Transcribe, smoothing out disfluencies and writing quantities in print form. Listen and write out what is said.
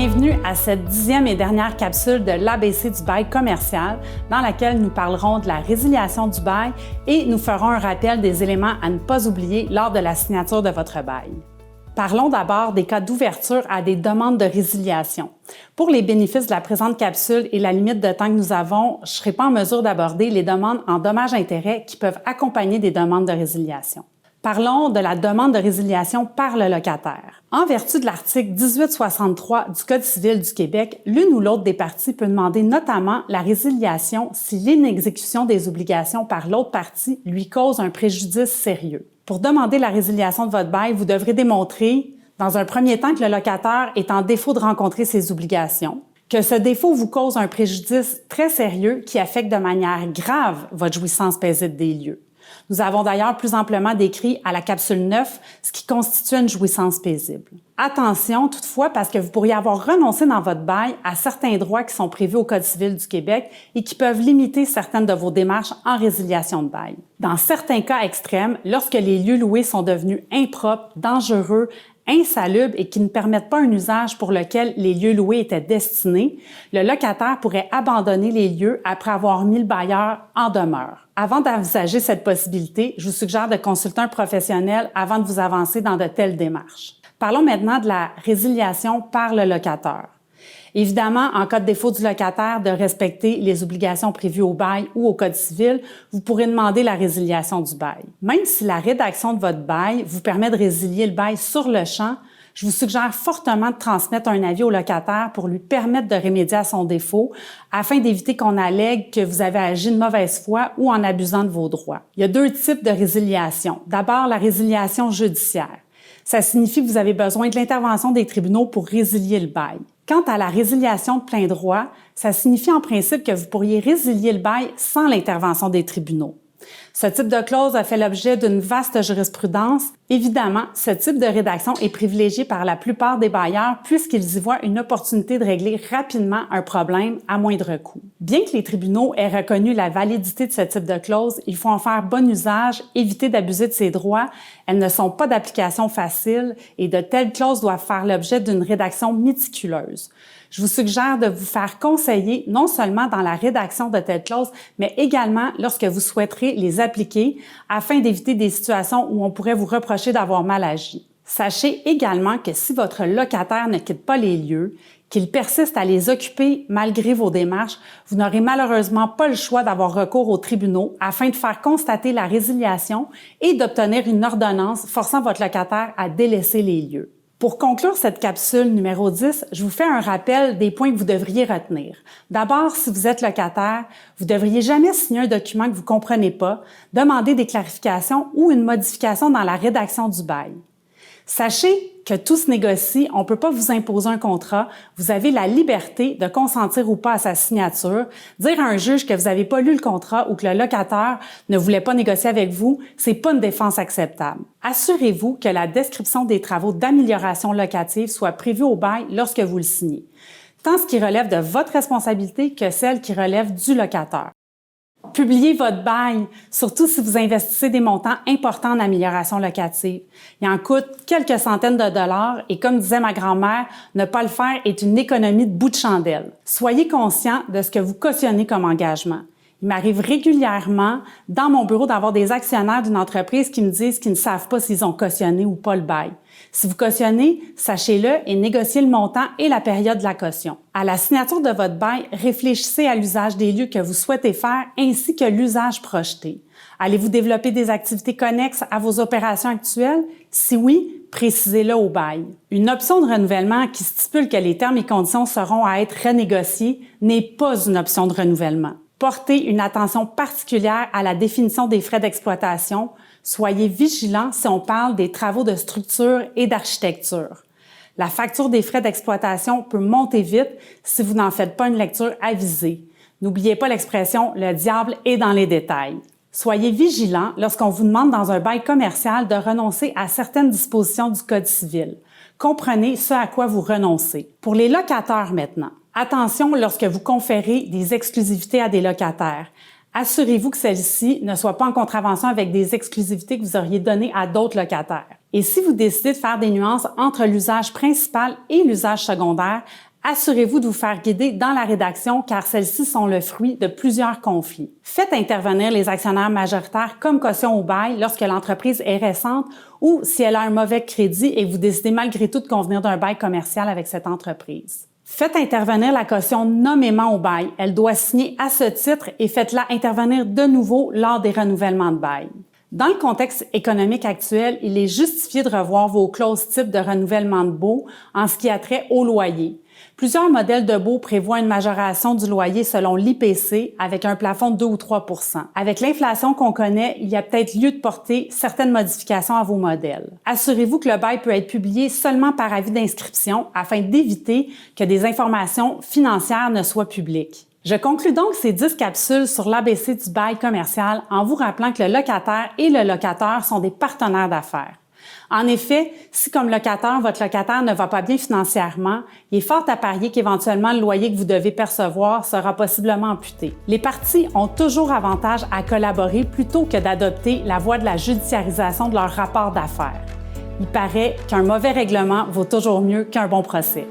Bienvenue à cette 10e et dernière capsule de l'ABC du bail commercial dans laquelle nous parlerons de la résiliation du bail et nous ferons un rappel des éléments à ne pas oublier lors de la signature de votre bail. Parlons d'abord des cas d'ouverture à des demandes de résiliation. Pour les bénéfices de la présente capsule et la limite de temps que nous avons, je ne serai pas en mesure d'aborder les demandes en dommages-intérêts qui peuvent accompagner des demandes de résiliation. Parlons de la demande de résiliation par le locataire. En vertu de l'article 1863 du Code civil du Québec, l'une ou l'autre des parties peut demander notamment la résiliation si l'inexécution des obligations par l'autre partie lui cause un préjudice sérieux. Pour demander la résiliation de votre bail, vous devrez démontrer, dans un premier temps, que le locataire est en défaut de rencontrer ses obligations, que ce défaut vous cause un préjudice très sérieux qui affecte de manière grave votre jouissance paisible des lieux. Nous avons d'ailleurs plus amplement décrit à la capsule 9 ce qui constitue une jouissance paisible. Attention toutefois parce que vous pourriez avoir renoncé dans votre bail à certains droits qui sont prévus au Code civil du Québec et qui peuvent limiter certaines de vos démarches en résiliation de bail. Dans certains cas extrêmes, lorsque les lieux loués sont devenus impropres, dangereux, insalubres et qui ne permettent pas un usage pour lequel les lieux loués étaient destinés, le locataire pourrait abandonner les lieux après avoir mis le bailleur en demeure. Avant d'envisager cette possibilité, je vous suggère de consulter un professionnel avant de vous avancer dans de telles démarches. Parlons maintenant de la résiliation par le locataire. Évidemment, en cas de défaut du locataire de respecter les obligations prévues au bail ou au Code civil, vous pourrez demander la résiliation du bail. Même si la rédaction de votre bail vous permet de résilier le bail sur le champ, je vous suggère fortement de transmettre un avis au locataire pour lui permettre de remédier à son défaut afin d'éviter qu'on allègue que vous avez agi de mauvaise foi ou en abusant de vos droits. Il y a deux types de résiliation. D'abord, la résiliation judiciaire. Ça signifie que vous avez besoin de l'intervention des tribunaux pour résilier le bail. Quant à la résiliation de plein droit, ça signifie en principe que vous pourriez résilier le bail sans l'intervention des tribunaux. Ce type de clause a fait l'objet d'une vaste jurisprudence. Évidemment, ce type de rédaction est privilégié par la plupart des bailleurs puisqu'ils y voient une opportunité de régler rapidement un problème à moindre coût. Bien que les tribunaux aient reconnu la validité de ce type de clause, il faut en faire bon usage, éviter d'abuser de ses droits. Elles ne sont pas d'application facile et de telles clauses doivent faire l'objet d'une rédaction méticuleuse. Je vous suggère de vous faire conseiller non seulement dans la rédaction de telles clauses, mais également lorsque vous souhaiterez les appliquer afin d'éviter des situations où on pourrait vous reprocher d'avoir mal agi. Sachez également que si votre locataire ne quitte pas les lieux, qu'il persiste à les occuper malgré vos démarches, vous n'aurez malheureusement pas le choix d'avoir recours aux tribunaux afin de faire constater la résiliation et d'obtenir une ordonnance forçant votre locataire à délaisser les lieux. Pour conclure cette capsule numéro 10, je vous fais un rappel des points que vous devriez retenir. D'abord, si vous êtes locataire, vous ne devriez jamais signer un document que vous ne comprenez pas, demander des clarifications ou une modification dans la rédaction du bail. Sachez que tout se négocie, on ne peut pas vous imposer un contrat, vous avez la liberté de consentir ou pas à sa signature. Dire à un juge que vous n'avez pas lu le contrat ou que le locataire ne voulait pas négocier avec vous, c'est pas une défense acceptable. Assurez-vous que la description des travaux d'amélioration locative soit prévue au bail lorsque vous le signez, tant ce qui relève de votre responsabilité que celle qui relève du locataire. Publiez votre bail, surtout si vous investissez des montants importants en amélioration locative. Il en coûte quelques centaines de dollars et comme disait ma grand-mère, ne pas le faire est une économie de bout de chandelle. Soyez conscient de ce que vous cautionnez comme engagement. Il m'arrive régulièrement dans mon bureau d'avoir des actionnaires d'une entreprise qui me disent qu'ils ne savent pas s'ils ont cautionné ou pas le bail. Si vous cautionnez, sachez-le et négociez le montant et la période de la caution. À la signature de votre bail, réfléchissez à l'usage des lieux que vous souhaitez faire ainsi que l'usage projeté. Allez-vous développer des activités connexes à vos opérations actuelles? Si oui, précisez-le au bail. Une option de renouvellement qui stipule que les termes et conditions seront à être renégociés n'est pas une option de renouvellement. Portez une attention particulière à la définition des frais d'exploitation. Soyez vigilants si on parle des travaux de structure et d'architecture. La facture des frais d'exploitation peut monter vite si vous n'en faites pas une lecture avisée. N'oubliez pas l'expression « le diable est dans les détails ». Soyez vigilants lorsqu'on vous demande dans un bail commercial de renoncer à certaines dispositions du Code civil. Comprenez ce à quoi vous renoncez. Pour les locataires maintenant, attention lorsque vous conférez des exclusivités à des locataires. Assurez-vous que celles-ci ne soient pas en contravention avec des exclusivités que vous auriez données à d'autres locataires. Et si vous décidez de faire des nuances entre l'usage principal et l'usage secondaire, Assurez-vous de vous faire guider dans la rédaction car celles-ci sont le fruit de plusieurs conflits. Faites intervenir les actionnaires majoritaires comme caution au bail lorsque l'entreprise est récente ou si elle a un mauvais crédit et vous décidez malgré tout de convenir d'un bail commercial avec cette entreprise. Faites intervenir la caution nommément au bail. Elle doit signer à ce titre et faites-la intervenir de nouveau lors des renouvellements de bail. Dans le contexte économique actuel, il est justifié de revoir vos clauses types de renouvellement de baux en ce qui a trait au loyer. Plusieurs modèles de baux prévoient une majoration du loyer selon l'IPC avec un plafond de 2 ou 3 %. Avec l'inflation qu'on connaît, il y a peut-être lieu de porter certaines modifications à vos modèles. Assurez-vous que le bail peut être publié seulement par avis d'inscription afin d'éviter que des informations financières ne soient publiques. Je conclus donc ces 10 capsules sur l'ABC du bail commercial en vous rappelant que le locataire et le locateur sont des partenaires d'affaires. En effet, si comme locataire, votre locataire ne va pas bien financièrement, il est fort à parier qu'éventuellement le loyer que vous devez percevoir sera possiblement amputé. Les parties ont toujours avantage à collaborer plutôt que d'adopter la voie de la judiciarisation de leur rapport d'affaires. Il paraît qu'un mauvais règlement vaut toujours mieux qu'un bon procès.